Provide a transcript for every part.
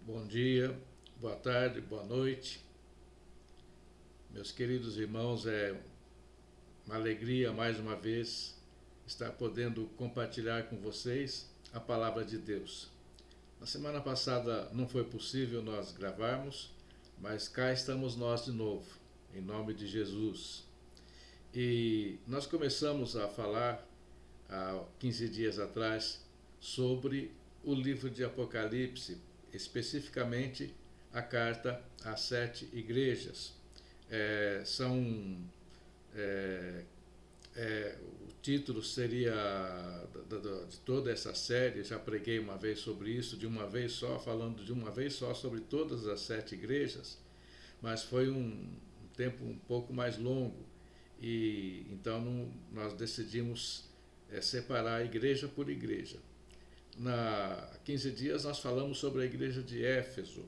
Bom dia, boa tarde, boa noite. Meus queridos irmãos, é uma alegria mais uma vez estar podendo compartilhar com vocês a palavra de Deus. Na semana passada não foi possível nós gravarmos, mas cá estamos nós de novo, em nome de Jesus. E nós começamos a falar há 15 dias atrás sobre o livro de Apocalipse, especificamente a carta às 7 igrejas. O título seria de toda essa série, já preguei uma vez sobre isso, de uma vez só, falando de uma vez só sobre todas as 7 igrejas, mas foi um tempo um pouco mais longo, e então nós decidimos separar igreja por igreja. Há 15 dias nós falamos sobre a igreja de Éfeso,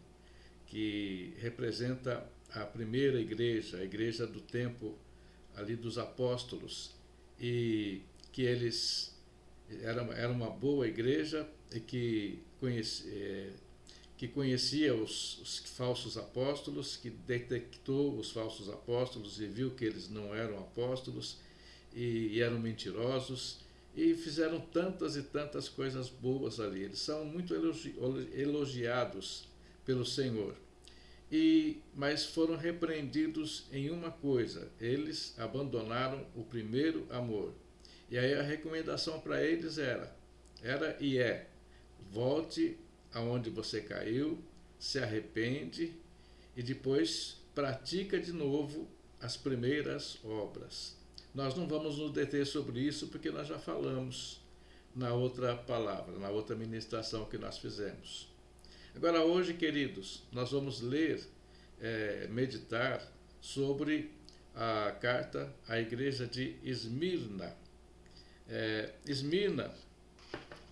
que representa a primeira igreja, a igreja do tempo ali dos apóstolos, e que eles era uma boa igreja e que conhecia os falsos apóstolos, que detectou os falsos apóstolos e viu que eles não eram apóstolos e eram mentirosos, e fizeram tantas e tantas coisas boas ali. Eles são muito elogiados pelo Senhor. Mas foram repreendidos em uma coisa: eles abandonaram o primeiro amor. E aí a recomendação para eles era e é: volte aonde você caiu, se arrepende e depois pratica de novo as primeiras obras. Nós não vamos nos deter sobre isso porque nós já falamos na outra palavra, na outra ministração que nós fizemos. Agora hoje, queridos, nós vamos ler, meditar sobre a carta à igreja de Esmirna. Esmirna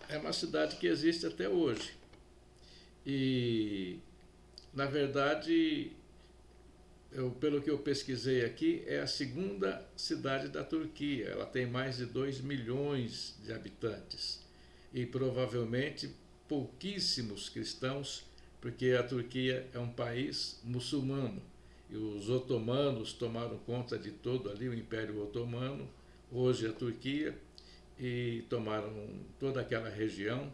é uma cidade que existe até hoje. E, na verdade, pelo que eu pesquisei aqui, é a segunda cidade da Turquia. Ela tem mais de 2 milhões de habitantes. E provavelmente pouquíssimos cristãos, porque a Turquia é um país muçulmano. E os otomanos tomaram conta de todo ali, o Império Otomano, hoje a Turquia, e tomaram toda aquela região.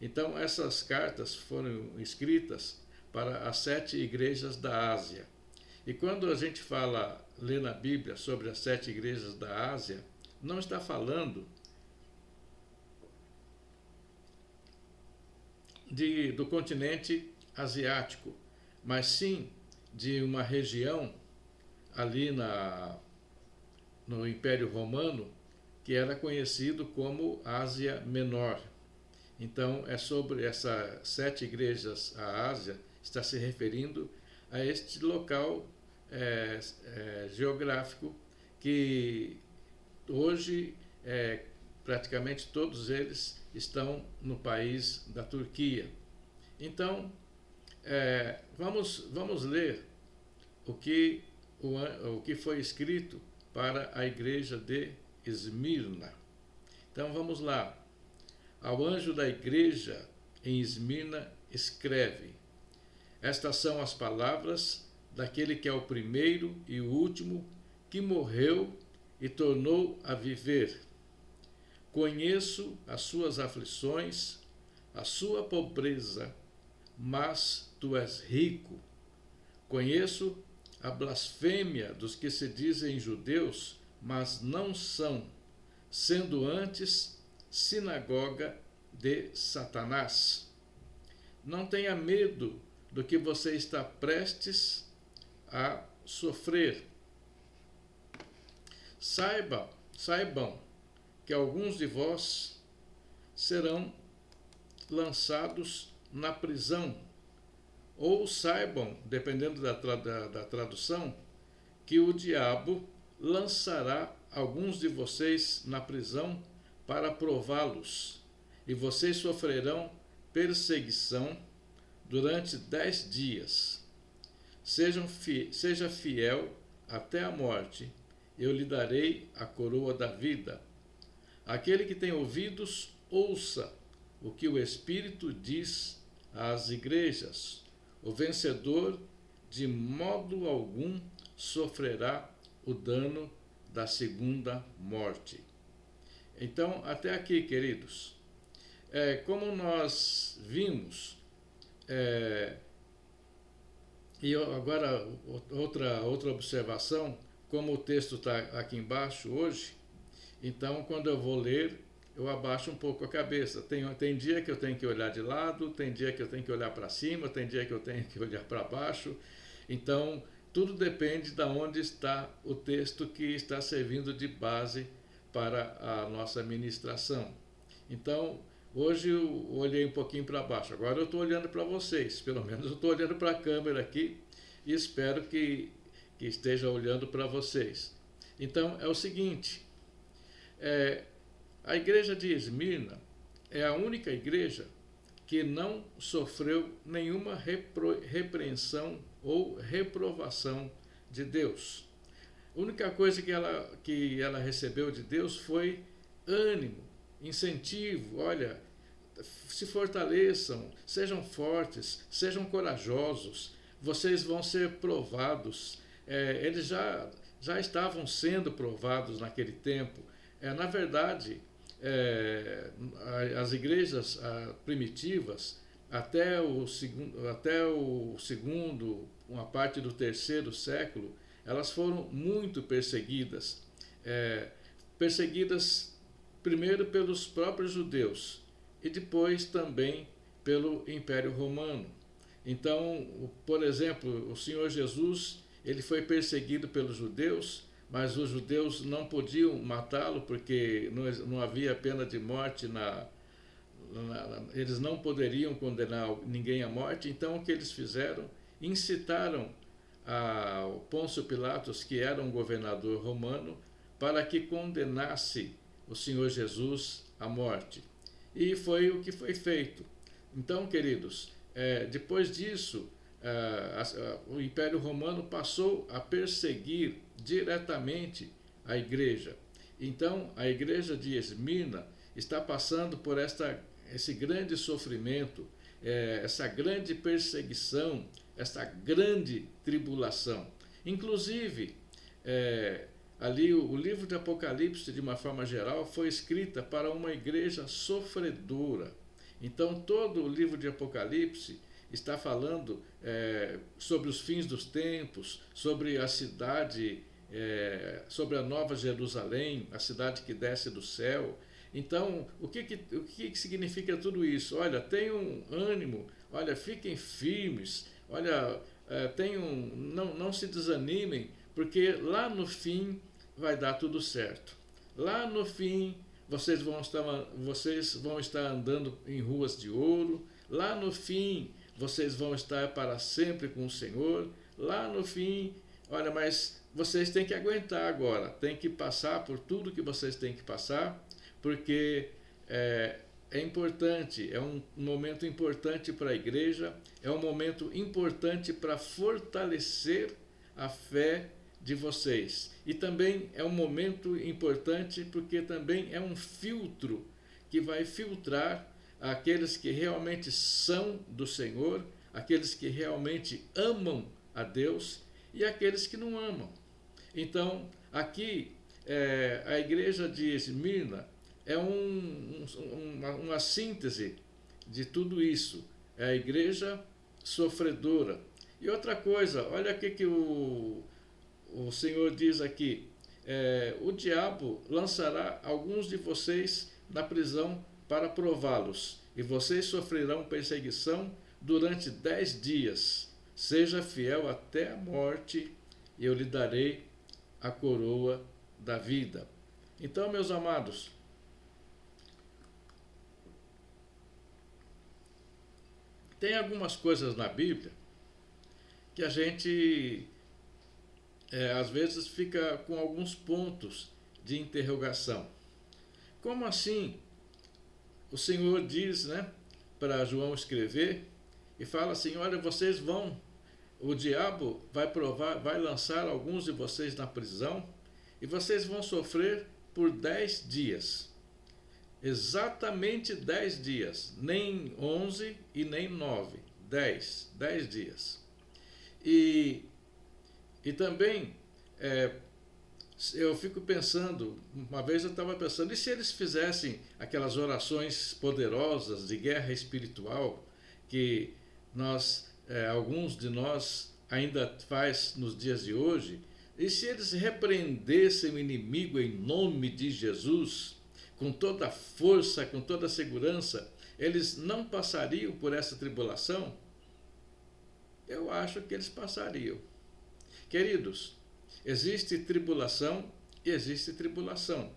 Então essas cartas foram escritas para as 7 igrejas da Ásia. E quando a gente lê na Bíblia sobre as 7 igrejas da Ásia, não está falando do continente asiático, mas sim de uma região ali no Império Romano, que era conhecido como Ásia Menor. Então é sobre essas 7 igrejas. A Ásia está se referindo a este local geográfico que hoje praticamente todos eles estão no país da Turquia. Então vamos ler o que foi escrito para a igreja de Esmirna. Então vamos lá. Ao anjo da igreja em Esmirna escreve: estas são as palavras daquele que é o primeiro e o último, que morreu e tornou a viver. Conheço as suas aflições, a sua pobreza, mas tu és rico. Conheço a blasfêmia dos que se dizem judeus, mas não são, sendo antes sinagoga de Satanás. Não tenha medo do que você está prestes a sofrer. Saibam que alguns de vós serão lançados na prisão, ou saibam, dependendo da tradução, que o diabo lançará alguns de vocês na prisão para prová-los, e vocês sofrerão perseguição durante 10 dias. Seja fiel até a morte, eu lhe darei a coroa da vida. Aquele que tem ouvidos, ouça o que o Espírito diz às igrejas. O vencedor de modo algum sofrerá o dano da segunda morte. Então, até aqui, queridos, como nós vimos, e agora outra observação, como o texto está aqui embaixo hoje, então quando eu vou ler, eu abaixo um pouco a cabeça. Tem dia que eu tenho que olhar de lado, tem dia que eu tenho que olhar para cima, tem dia que eu tenho que olhar para baixo. Então, tudo depende de onde está o texto que está servindo de base para a nossa ministração. Então, hoje eu olhei um pouquinho para baixo, agora eu estou olhando para vocês, pelo menos eu estou olhando para a câmera aqui e espero que esteja olhando para vocês. Então, é o seguinte, a igreja de Esmirna é a única igreja que não sofreu nenhuma repreensão ou reprovação de Deus. A única coisa que ela recebeu de Deus foi ânimo, incentivo. Olha, se fortaleçam, sejam fortes, sejam corajosos, vocês vão ser provados. Eles já estavam sendo provados naquele tempo. Na verdade, as igrejas primitivas, até o segundo, uma parte do terceiro século, elas foram muito perseguidas. Perseguidas primeiro pelos próprios judeus e depois também pelo Império Romano. Então, por exemplo, o Senhor Jesus, ele foi perseguido pelos judeus, mas os judeus não podiam matá-lo porque não havia pena de morte, eles não poderiam condenar ninguém à morte. Então o que eles fizeram? Incitaram ao Pôncio Pilatos, que era um governador romano, para que condenasse o Senhor Jesus à morte. E foi o que foi feito. Então, queridos, depois disso, o Império Romano passou a perseguir diretamente a igreja. Então, a igreja de Esmirna está passando por esse grande sofrimento, essa grande perseguição, essa grande tribulação. Inclusive, ali o livro de Apocalipse, de uma forma geral, foi escrita para uma igreja sofredora. Então, todo o livro de Apocalipse está falando sobre os fins dos tempos, sobre a cidade, sobre a Nova Jerusalém, a cidade que desce do céu. Então, o que significa tudo isso? Olha, tenham ânimo, olha, fiquem firmes, olha, não se desanimem, porque lá no fim vai dar tudo certo. Lá no fim vocês vão estar andando em ruas de ouro. Lá no fim vocês vão estar para sempre com o Senhor. Lá no fim, olha, mas vocês têm que aguentar agora, têm que passar por tudo que vocês têm que passar, porque é importante, é um momento importante para a igreja, é um momento importante para fortalecer a fé de vocês. E também é um momento importante porque também é um filtro que vai filtrar aqueles que realmente são do Senhor, aqueles que realmente amam a Deus e aqueles que não amam. Então, aqui, a igreja de Esmirna é uma síntese de tudo isso. É a igreja sofredora. E outra coisa, olha o que o Senhor diz aqui. O diabo lançará alguns de vocês na prisão para prová-los, e vocês sofrerão perseguição durante 10 dias. Seja fiel até a morte, e eu lhe darei a coroa da vida. Então, meus amados, tem algumas coisas na Bíblia que a gente às vezes fica com alguns pontos de interrogação. Como assim? O Senhor diz, para João escrever, e fala assim, olha, o diabo vai lançar alguns de vocês na prisão, e vocês vão sofrer por 10 dias. Exatamente 10 dias, nem 11 e nem 9, 10 dias. E também, eu fico pensando, uma vez eu estava pensando, e se eles fizessem aquelas orações poderosas de guerra espiritual que alguns de nós ainda faz nos dias de hoje, e se eles repreendessem o inimigo em nome de Jesus, com toda a força, com toda a segurança, eles não passariam por essa tribulação? Eu acho que eles passariam. Queridos, existe tribulação e existe tribulação.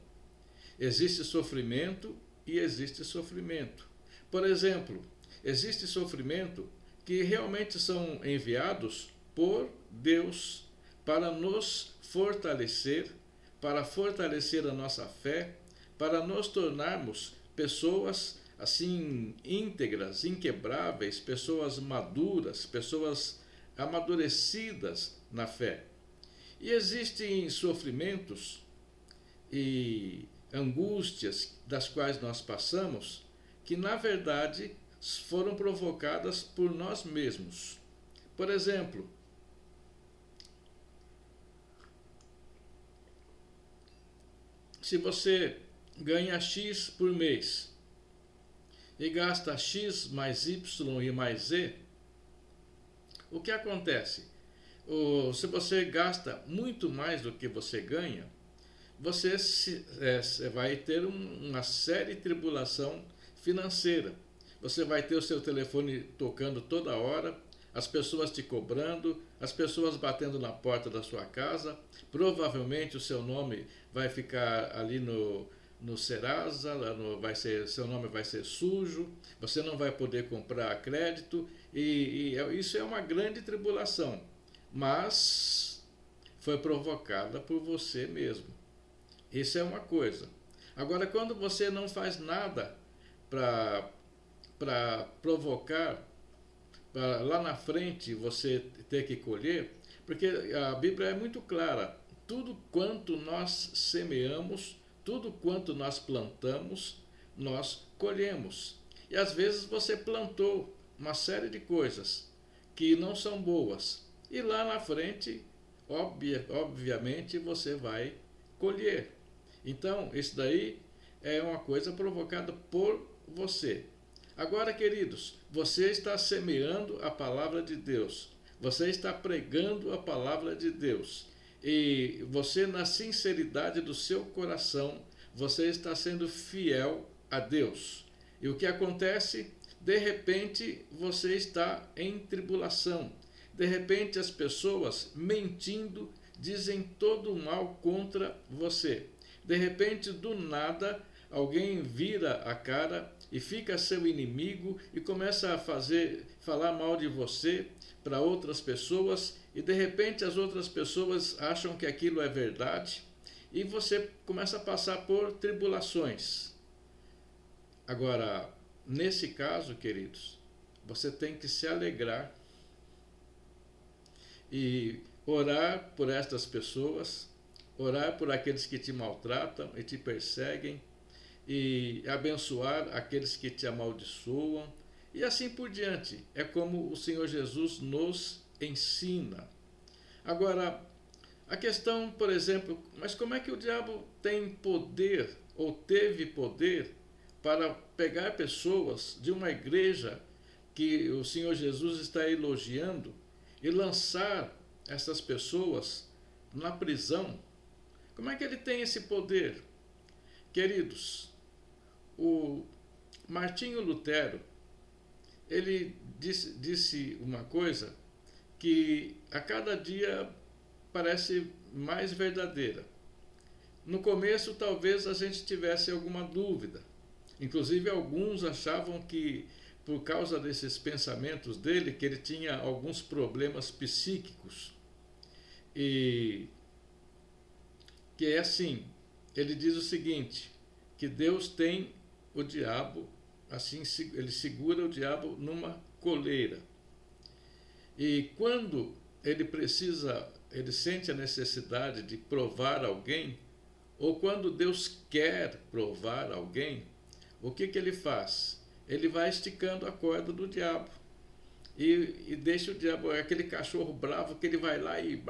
Existe sofrimento e existe sofrimento. Por exemplo, existe sofrimento que realmente são enviados por Deus para nos fortalecer, para fortalecer a nossa fé, para nos tornarmos pessoas assim íntegras, inquebráveis, pessoas maduras, pessoas amadurecidas na fé. E existem sofrimentos e angústias das quais nós passamos que, na verdade, foram provocadas por nós mesmos. Por exemplo, se você ganha X por mês e gasta X mais Y e mais Z, o que acontece? Se você gasta muito mais do que você ganha, você vai ter uma séria tribulação financeira. Você vai ter o seu telefone tocando toda hora, as pessoas te cobrando, as pessoas batendo na porta da sua casa. Provavelmente o seu nome vai ficar ali no Serasa, seu nome vai ser sujo, você não vai poder comprar crédito, e isso é uma grande tribulação, mas foi provocada por você mesmo. Isso é uma coisa. Agora, quando você não faz nada para provocar, para lá na frente você ter que colher, porque a Bíblia é muito clara: tudo quanto nós semeamos, tudo quanto nós plantamos, nós colhemos. E às vezes você plantou uma série de coisas que não são boas, e lá na frente, obviamente, você vai colher. Então, isso daí é uma coisa provocada por você. Agora, queridos, você está semeando a palavra de Deus, você está pregando a palavra de Deus, e você, na sinceridade do seu coração, você está sendo fiel a Deus. E o que acontece? De repente, você está em tribulação. De repente, as pessoas, mentindo, dizem todo o mal contra você. De repente, do nada, alguém vira a cara e fica seu inimigo e começa a falar mal de você para outras pessoas, e de repente as outras pessoas acham que aquilo é verdade, e você começa a passar por tribulações. Agora, nesse caso, queridos, você tem que se alegrar e orar por estas pessoas, orar por aqueles que te maltratam e te perseguem, e abençoar aqueles que te amaldiçoam, e assim por diante. É como o Senhor Jesus nos ensina. Agora, a questão, por exemplo, mas como é que o diabo tem poder, ou teve poder, para pegar pessoas de uma igreja que o Senhor Jesus está elogiando e lançar essas pessoas na prisão? Como é que ele tem esse poder? Queridos, o Martinho Lutero, ele disse uma coisa que a cada dia parece mais verdadeira. No começo, talvez a gente tivesse alguma dúvida. Inclusive, alguns achavam que, por causa desses pensamentos dele, que ele tinha alguns problemas psíquicos. E que é assim, ele diz o seguinte, que Deus tem o diabo, assim, ele segura o diabo numa coleira. E quando ele sente a necessidade de provar alguém, ou quando Deus quer provar alguém, o que ele faz? Ele vai esticando a corda do diabo. e deixa o diabo, aquele cachorro bravo que ele vai lá e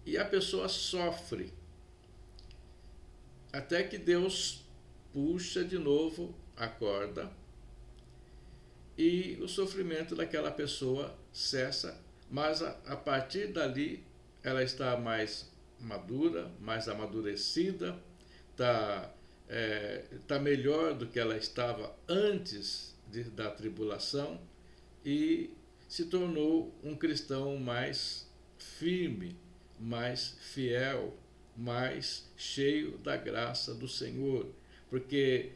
e a pessoa sofre, até que Deus puxa de novo a corda e o sofrimento daquela pessoa cessa, mas a partir dali ela está mais madura, mais amadurecida, está melhor do que ela estava antes da tribulação e se tornou um cristão mais firme, mais fiel, mais cheio da graça do Senhor, porque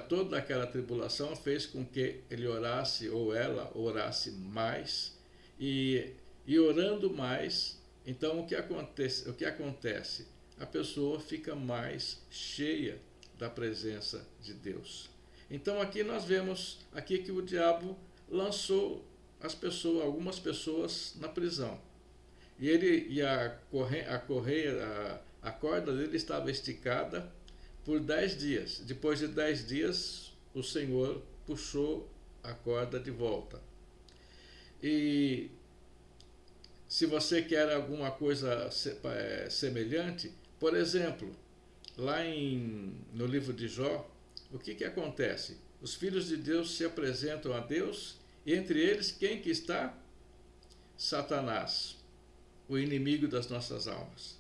toda aquela tribulação fez com que ele orasse, ou ela orasse mais, e orando mais, então o que acontece? A pessoa fica mais cheia da presença de Deus. Então aqui nós vemos aqui que o diabo lançou algumas pessoas na prisão. E a corda dele estava esticada por 10 dias. Depois de 10 dias, o Senhor puxou a corda de volta. E se você quer alguma coisa semelhante, por exemplo, lá no livro de Jó, o que acontece? Os filhos de Deus se apresentam a Deus, e entre eles, quem que está? Satanás, o inimigo das nossas almas.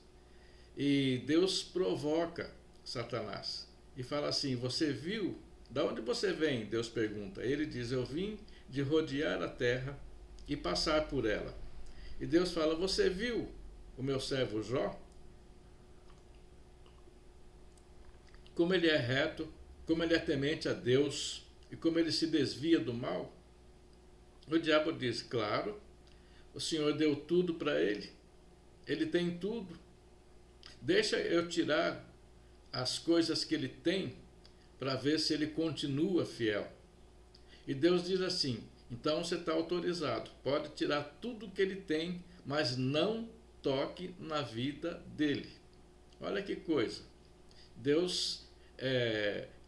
E Deus provoca Satanás e fala assim: você viu? Da onde você vem? Deus pergunta. Ele diz: eu vim de rodear a terra e passar por ela. E Deus fala: você viu o meu servo Jó? Como ele é reto, como ele é temente a Deus e como ele se desvia do mal? O diabo diz: claro, o Senhor deu tudo para ele, ele tem tudo. Deixa eu tirar as coisas que ele tem para ver se ele continua fiel. E Deus diz assim: então você está autorizado, pode tirar tudo que ele tem, mas não toque na vida dele. Olha que coisa. Deus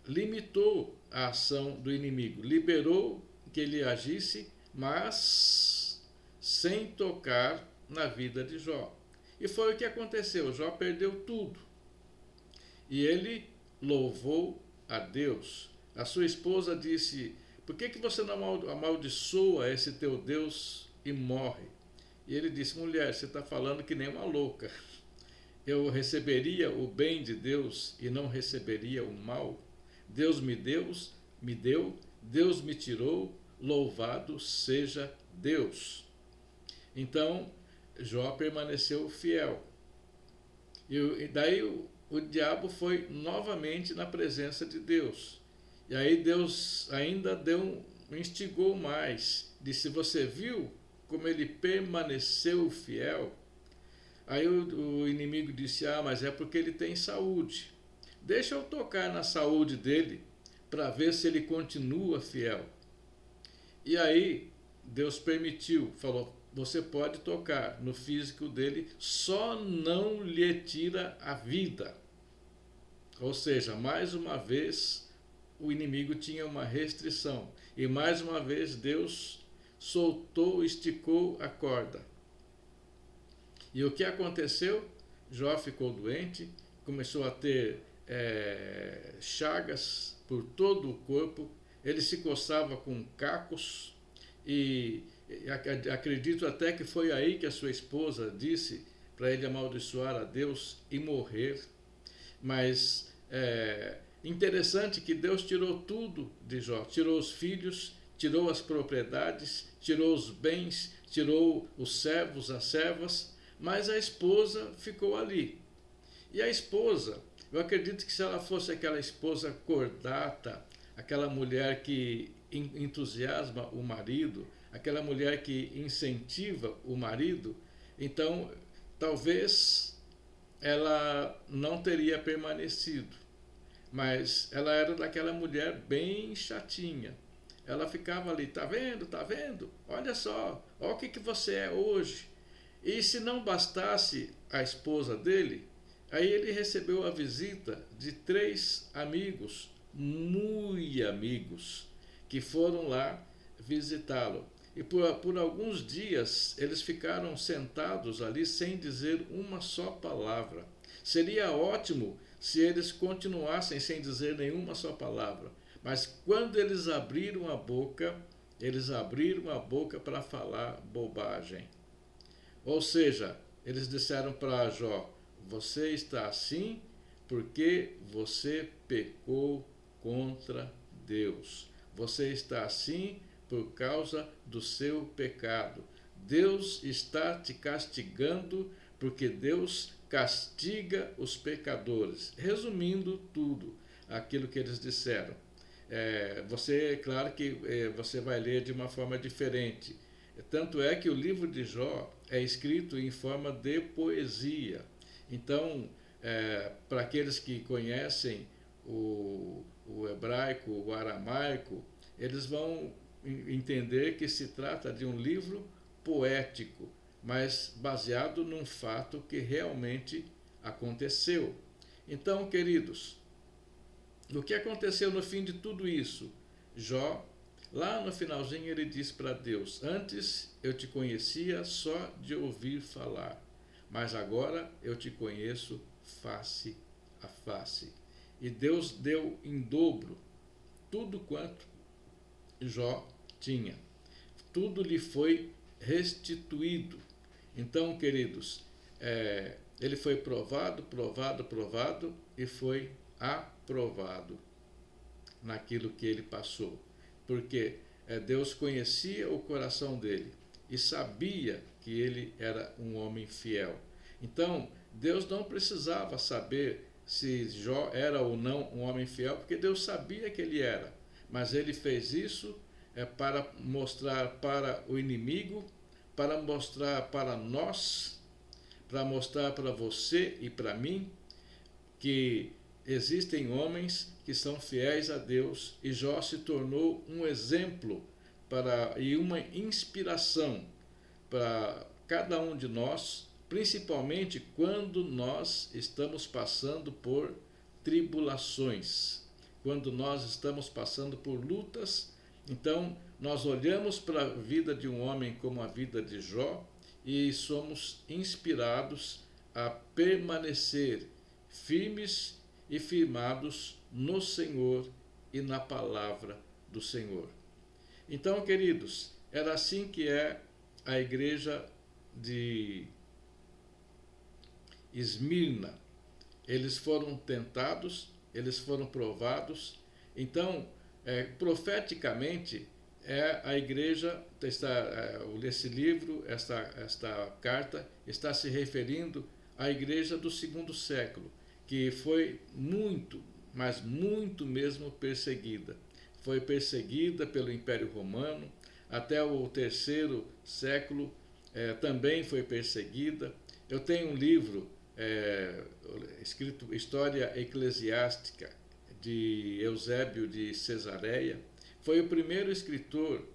limitou a ação do inimigo, liberou que ele agisse, mas sem tocar na vida de Jó. E foi o que aconteceu. Jó perdeu tudo. E ele louvou a Deus. A sua esposa disse: por que você não amaldiçoa esse teu Deus e morre? E ele disse: mulher, você está falando que nem uma louca. Eu receberia o bem de Deus e não receberia o mal? Deus me deu, Deus me tirou, louvado seja Deus. Então, Jó permaneceu fiel. E daí o diabo foi novamente na presença de Deus. E aí Deus ainda instigou mais. Disse: você viu como ele permaneceu fiel? Aí o inimigo disse: mas é porque ele tem saúde. Deixa eu tocar na saúde dele para ver se ele continua fiel. E aí Deus permitiu, falou: você pode tocar no físico dele, só não lhe tira a vida. Ou seja, mais uma vez o inimigo tinha uma restrição. E mais uma vez Deus esticou a corda. E o que aconteceu? Jó ficou doente, começou a ter chagas por todo o corpo, ele se coçava com cacos, e acredito até que foi aí que a sua esposa disse para ele amaldiçoar a Deus e morrer. Mas interessante que Deus tirou tudo de Jó, tirou os filhos, tirou as propriedades, tirou os bens, tirou os servos, as servas, mas a esposa ficou ali. E a esposa, eu acredito que se ela fosse aquela esposa cordata, aquela mulher que entusiasma o marido, aquela mulher que incentiva o marido, então talvez ela não teria permanecido. Mas ela era daquela mulher bem chatinha. Ela ficava ali: tá vendo, tá vendo? Olha só, olha o que você é hoje. E se não bastasse a esposa dele, aí ele recebeu a visita de 3 amigos muito amigos, que foram lá visitá-lo. E por alguns dias eles ficaram sentados ali sem dizer uma só palavra. Seria ótimo se eles continuassem sem dizer nenhuma só palavra. Mas quando eles abriram a boca para falar bobagem. Ou seja, eles disseram para Jó: você está assim porque você pecou contra Deus. Você está assim por causa do seu pecado. Deus está te castigando porque Deus castiga os pecadores. Resumindo tudo aquilo que eles disseram. Claro que você vai ler de uma forma diferente. Tanto é que o livro de Jó é escrito em forma de poesia. Então, para aqueles que conhecem o hebraico, o aramaico, eles vão entender que se trata de um livro poético, mas baseado num fato que realmente aconteceu. Então, queridos, o que aconteceu no fim de tudo isso? Jó, lá no finalzinho, ele diz para Deus: antes eu te conhecia só de ouvir falar, mas agora eu te conheço face a face. E Deus deu em dobro tudo quanto Jó tinha. Tudo lhe foi restituído. Então, queridos, ele foi provado e foi aprovado naquilo que ele passou. Porque Deus conhecia o coração dele e sabia que ele era um homem fiel. Então, Deus não precisava saber se Jó era ou não um homem fiel, porque Deus sabia que ele era. Mas ele fez isso para mostrar para o inimigo, para mostrar para nós, para mostrar para você e para mim, que existem homens que são fiéis a Deus, e Jó se tornou um exemplo e uma inspiração para cada um de nós, principalmente quando nós estamos passando por tribulações, quando nós estamos passando por lutas. Então, nós olhamos para a vida de um homem como a vida de Jó e somos inspirados a permanecer firmes e firmados no Senhor e na palavra do Senhor. Então, queridos, era assim que é a igreja de Esmirna. Eles foram tentados, eles foram provados. Então, profeticamente, a igreja, esse livro, esta carta, está se referindo à igreja do segundo século, que foi muito, mas muito mesmo perseguida. Foi perseguida pelo Império Romano, até o terceiro século também foi perseguida. Eu tenho um livro escrito História Eclesiástica, de Eusébio de Cesareia. Foi o primeiro escritor,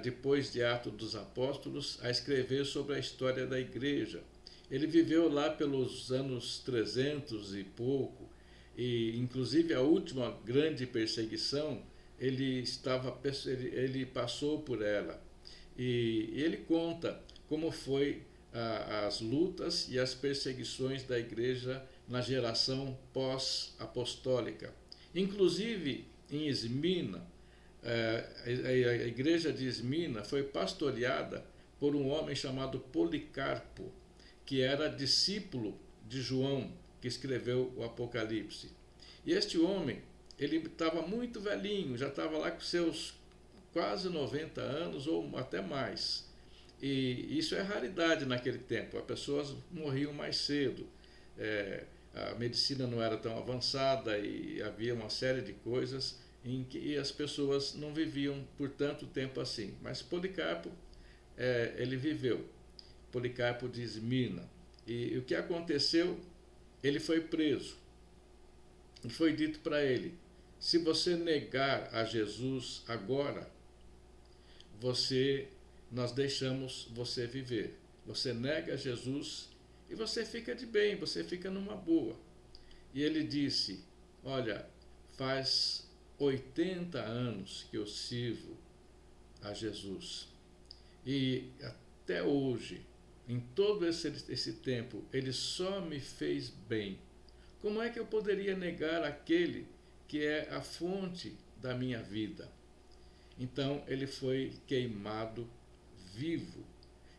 depois de Atos dos Apóstolos, a escrever sobre a história da igreja. Ele viveu lá pelos anos 300 e pouco, e inclusive a última grande perseguição, ele passou por ela. E ele conta como foi as lutas e as perseguições da igreja na geração pós-apostólica. Inclusive em Esmirna, a igreja de Esmirna foi pastoreada por um homem chamado Policarpo, que era discípulo de João, que escreveu o Apocalipse. E este homem, ele estava muito velhinho, já estava lá com seus quase 90 anos ou até mais. E isso é raridade naquele tempo, as pessoas morriam mais cedo, a medicina não era tão avançada e havia uma série de coisas em que as pessoas não viviam por tanto tempo assim. Mas Policarpo, ele viveu, Policarpo de Esmirna. E o que aconteceu? Ele foi preso. E foi dito para ele: se você negar a Jesus agora, nós deixamos você viver. Você nega Jesus e você fica de bem, você fica numa boa. E ele disse: olha, faz 80 anos que eu sirvo a Jesus. E até hoje, em todo esse tempo, ele só me fez bem. Como é que eu poderia negar aquele que é a fonte da minha vida? Então, ele foi queimado vivo.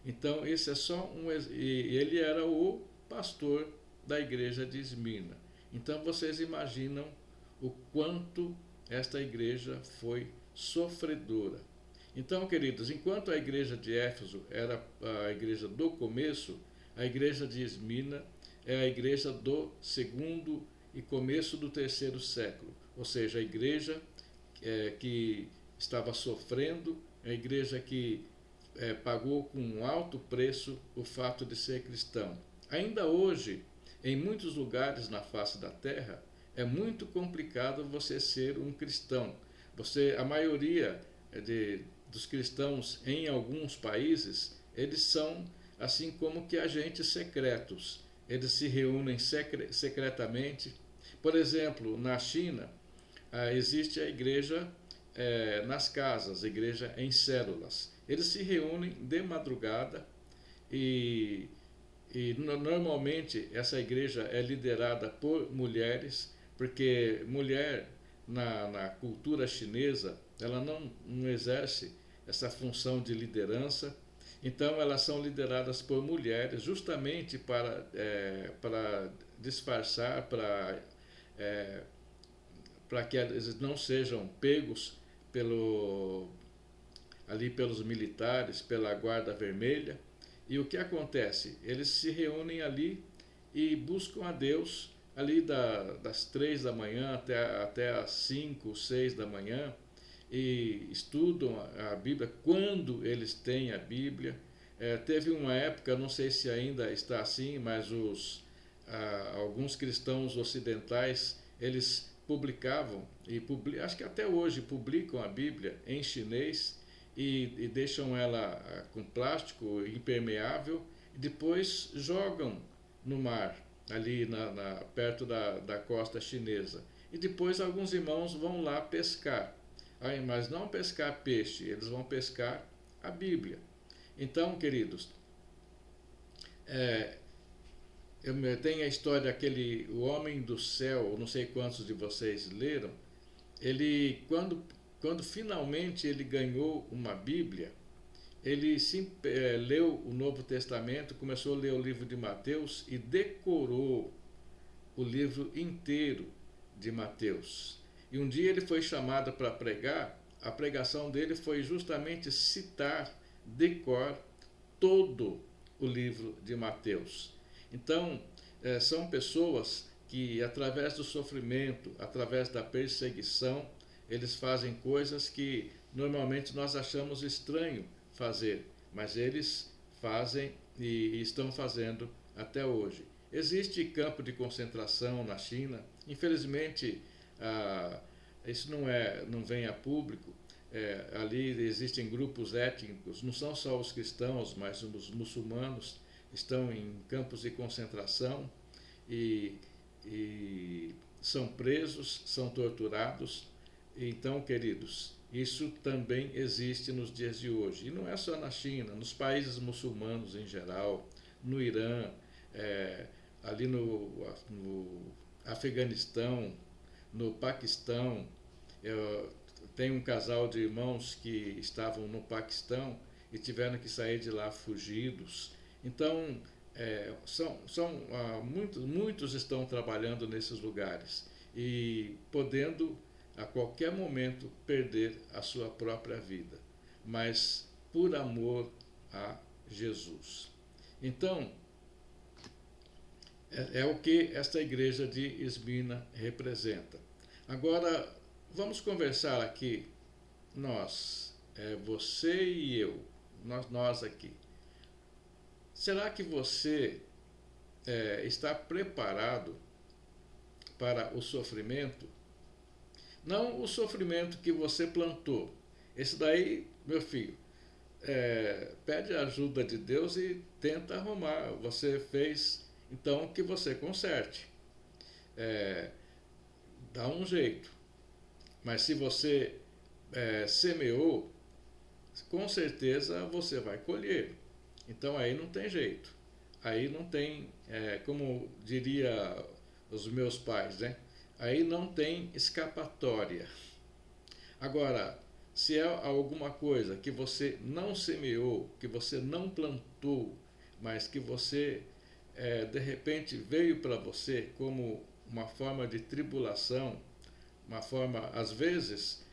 Então, esse é só e ele era o pastor da igreja de Esmirna. Então, vocês imaginam o quanto esta igreja foi sofredora. Então, queridos, enquanto a igreja de Éfeso era a igreja do começo, a igreja de Esmirna é a igreja do segundo e começo do terceiro século. Ou seja, a igreja que estava sofrendo, a igreja que pagou com um alto preço o fato de ser cristão. Ainda hoje, em muitos lugares na face da terra, é muito complicado você ser um cristão. A maioria dos cristãos em alguns países, eles são assim como que agentes secretos. Eles se reúnem secretamente. Por exemplo, na China, existe a igreja nas casas, a igreja em células. Eles se reúnem de madrugada e normalmente essa igreja é liderada por mulheres, porque mulher na cultura chinesa, ela não exerce essa função de liderança. Então elas são lideradas por mulheres justamente para disfarçar, para que eles não sejam pegos ali pelos militares, pela guarda vermelha. E o que acontece? Eles se reúnem ali e buscam a Deus ali das 3 da manhã até as 5, 6 da manhã, e estudam a Bíblia quando eles têm a Bíblia. Teve uma época, não sei se ainda está assim, mas alguns cristãos ocidentais, eles publicavam, acho que até hoje publicam a Bíblia em chinês e deixam ela com plástico impermeável e depois jogam no mar, ali perto da costa chinesa. E depois alguns irmãos vão lá pescar. Mas não pescar peixe, eles vão pescar a Bíblia. Então, queridos, tem a história o homem do céu, não sei quantos de vocês leram. Ele, quando finalmente ele ganhou uma Bíblia, ele leu o Novo Testamento, começou a ler o livro de Mateus e decorou o livro inteiro de Mateus. E um dia ele foi chamado para pregar. A pregação dele foi justamente citar de cor todo o livro de Mateus. Então, são pessoas que, através do sofrimento, através da perseguição, eles fazem coisas que normalmente nós achamos estranho fazer, mas eles fazem e estão fazendo até hoje. Existe campo de concentração na China. Infelizmente, isso não vem a público. Ali existem grupos étnicos, não são só os cristãos, mas os muçulmanos estão em campos de concentração e são presos, são torturados. Então, queridos, isso também existe nos dias de hoje. E não é só na China, nos países muçulmanos em geral, no Irã, ali no Afeganistão, no Paquistão. Tem um casal de irmãos que estavam no Paquistão e tiveram que sair de lá fugidos. Então, muitos estão trabalhando nesses lugares e podendo a qualquer momento perder a sua própria vida, mas por amor a Jesus. Então, é o que esta igreja de Esmirna representa. Agora, vamos conversar aqui, você e eu, nós aqui. Será que você está preparado para o sofrimento? Não o sofrimento que você plantou. Esse daí, meu filho, pede a ajuda de Deus e tenta arrumar. Você fez, então que você conserte. Dá um jeito. Mas se você semeou, com certeza você vai colher. Então aí não tem jeito. Aí não tem, como diria os meus pais, né? Aí não tem escapatória. Agora, se é alguma coisa que você não semeou, que você não plantou, mas que você de repente veio para você como uma forma de tribulação, uma forma, às vezes,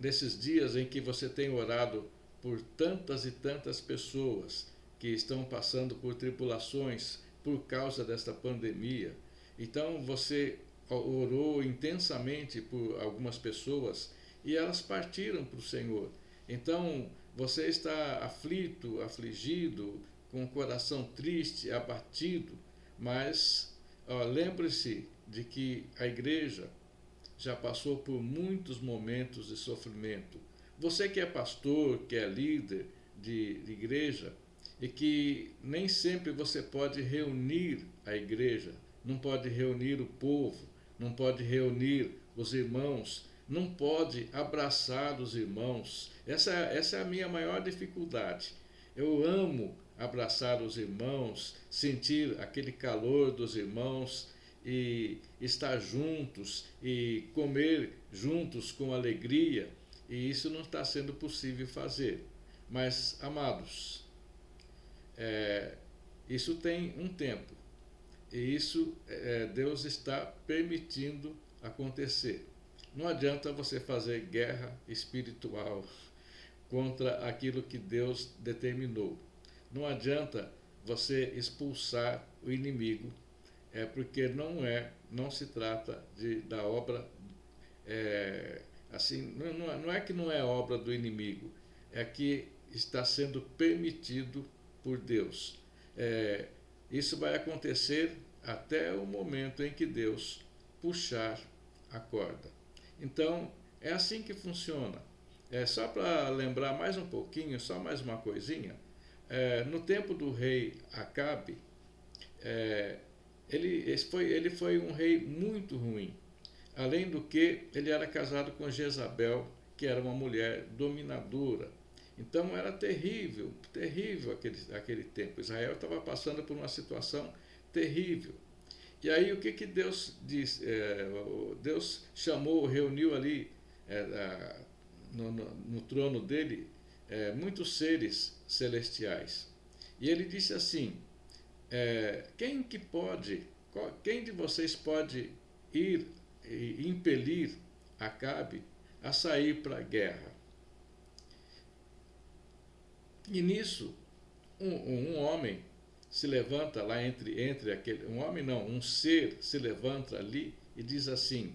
nesses dias em que você tem orado por tantas e tantas pessoas que estão passando por tribulações por causa desta pandemia, então você orou intensamente por algumas pessoas e elas partiram para o Senhor. Então você está aflito, afligido, com o coração triste, abatido, mas lembre-se de que a igreja já passou por muitos momentos de sofrimento. Você que é pastor, que é líder de igreja, e que nem sempre você pode reunir a igreja, não pode reunir o povo, não pode reunir os irmãos, não pode abraçar os irmãos. Essa é a minha maior dificuldade. Eu amo abraçar os irmãos, sentir aquele calor dos irmãos e estar juntos e comer juntos com alegria, e isso não está sendo possível fazer. Mas, amados, isso tem um tempo, e isso Deus está permitindo acontecer. Não adianta você fazer guerra espiritual contra aquilo que Deus determinou. Não adianta você expulsar o inimigo, porque não se trata da obra, assim, não é que não é obra do inimigo, é que está sendo permitido por Deus. Isso vai acontecer até o momento em que Deus puxar a corda. Então, é assim que funciona. Só para lembrar mais um pouquinho, só mais uma coisinha, no tempo do rei Acabe, ele foi um rei muito ruim. Além do que, ele era casado com Jezabel, que era uma mulher dominadora. Então era terrível, terrível aquele tempo. Israel estava passando por uma situação terrível. E aí o que Deus diz? Deus chamou, reuniu ali no trono dele muitos seres celestiais. E ele disse assim: quem de vocês pode ir e impelir Acabe a sair para a guerra? E nisso, um homem se levanta lá entre aquele, um homem não, um ser se levanta ali e diz assim: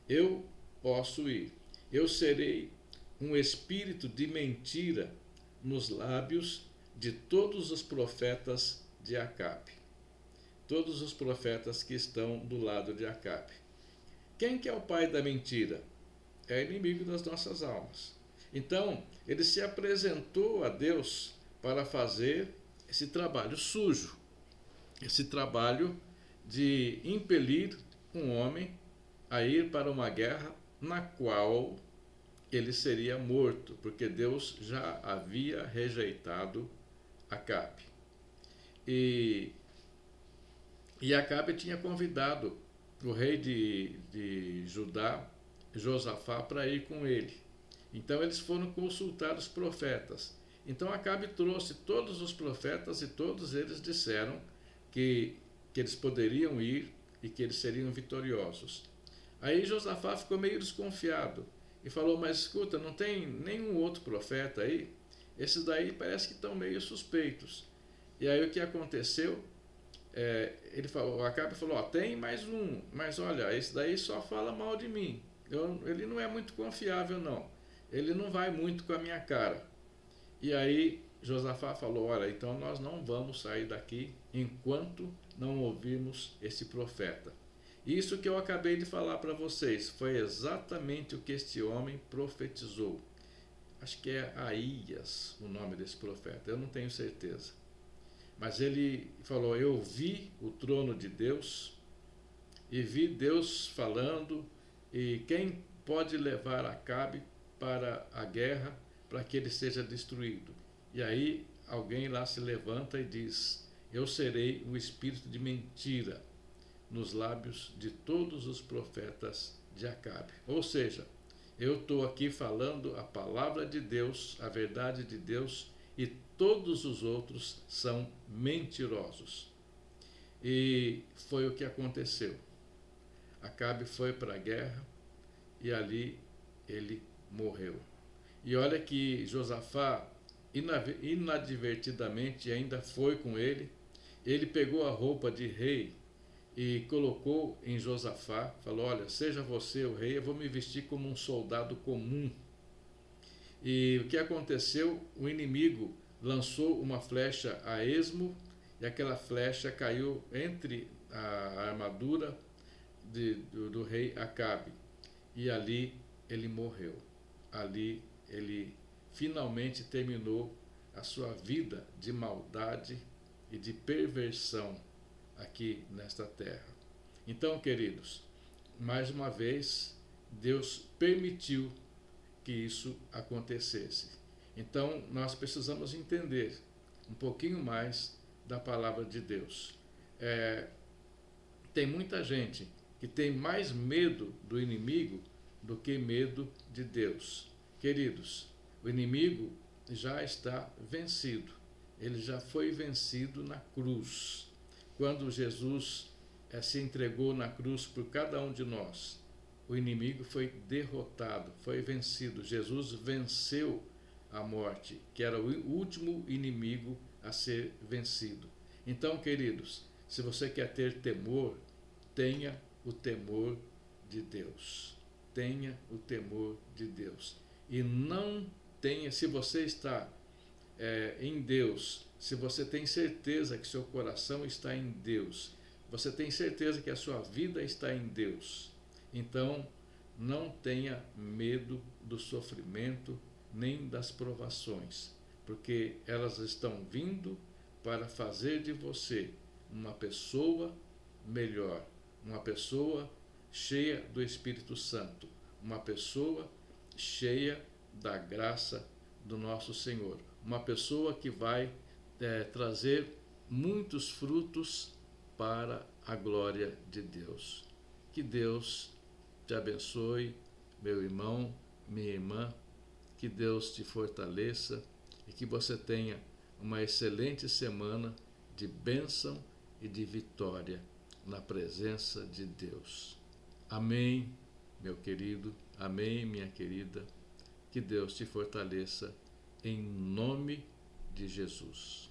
eu posso ir, eu serei um espírito de mentira nos lábios de todos os profetas de Acabe. Todos os profetas que estão do lado de Acabe. Quem que é o pai da mentira? É inimigo das nossas almas. Então, ele se apresentou a Deus para fazer esse trabalho sujo, esse trabalho de impelir um homem a ir para uma guerra na qual ele seria morto, porque Deus já havia rejeitado Acabe. E Acabe tinha convidado o rei de Judá, Josafá, para ir com ele. Então eles foram consultar os profetas. Então Acabe trouxe todos os profetas e todos eles disseram que eles poderiam ir e que eles seriam vitoriosos. Aí Josafá ficou meio desconfiado e falou: mas escuta, não tem nenhum outro profeta aí? Esses daí parece que estão meio suspeitos. E aí o que aconteceu? O Acabe falou: tem mais um, mas olha, esse daí só fala mal de mim. Ele não é muito confiável, não. Ele não vai muito com a minha cara. E aí Josafá falou: olha, então nós não vamos sair daqui enquanto não ouvirmos esse profeta. Isso que eu acabei de falar para vocês foi exatamente o que este homem profetizou. Acho que é Aías o nome desse profeta, eu não tenho certeza. Mas ele falou: eu vi o trono de Deus e vi Deus falando, e quem pode levar Acabe para a guerra, para que ele seja destruído. E aí alguém lá se levanta e diz: eu serei o espírito de mentira nos lábios de todos os profetas de Acabe. Ou seja, eu estou aqui falando a palavra de Deus, a verdade de Deus, e todos os outros são mentirosos. E foi o que aconteceu. Acabe foi para a guerra e ali ele morreu. E olha que Josafá inadvertidamente ainda foi com ele. Ele pegou a roupa de rei e colocou em Josafá, falou: olha, seja você o rei, eu vou me vestir como um soldado comum. E o que aconteceu? O inimigo lançou uma flecha a esmo e aquela flecha caiu entre a armadura do rei Acabe. E ali ele morreu. Ali ele finalmente terminou a sua vida de maldade e de perversão aqui nesta terra. Então, queridos, mais uma vez, Deus permitiu que isso acontecesse. Então, nós precisamos entender um pouquinho mais da palavra de Deus. Tem muita gente que tem mais medo do inimigo do que medo de Deus. Queridos, o inimigo já está vencido. Ele já foi vencido na cruz. Quando Jesus se entregou na cruz por cada um de nós, o inimigo foi derrotado, foi vencido. Jesus venceu a morte, que era o último inimigo a ser vencido. Então, queridos, se você quer ter temor, tenha o temor de Deus. Tenha o temor de Deus. E não tenha, se você está em Deus, se você tem certeza que seu coração está em Deus, você tem certeza que a sua vida está em Deus, então não tenha medo do sofrimento nem das provações, porque elas estão vindo para fazer de você uma pessoa melhor, uma pessoa cheia do Espírito Santo, uma pessoa cheia da graça do nosso Senhor, uma pessoa que vai trazer muitos frutos para a glória de Deus. Que Deus te abençoe, meu irmão, minha irmã, que Deus te fortaleça e que você tenha uma excelente semana de bênção e de vitória na presença de Deus. Amém, meu querido, amém, minha querida, que Deus te fortaleça em nome de Jesus.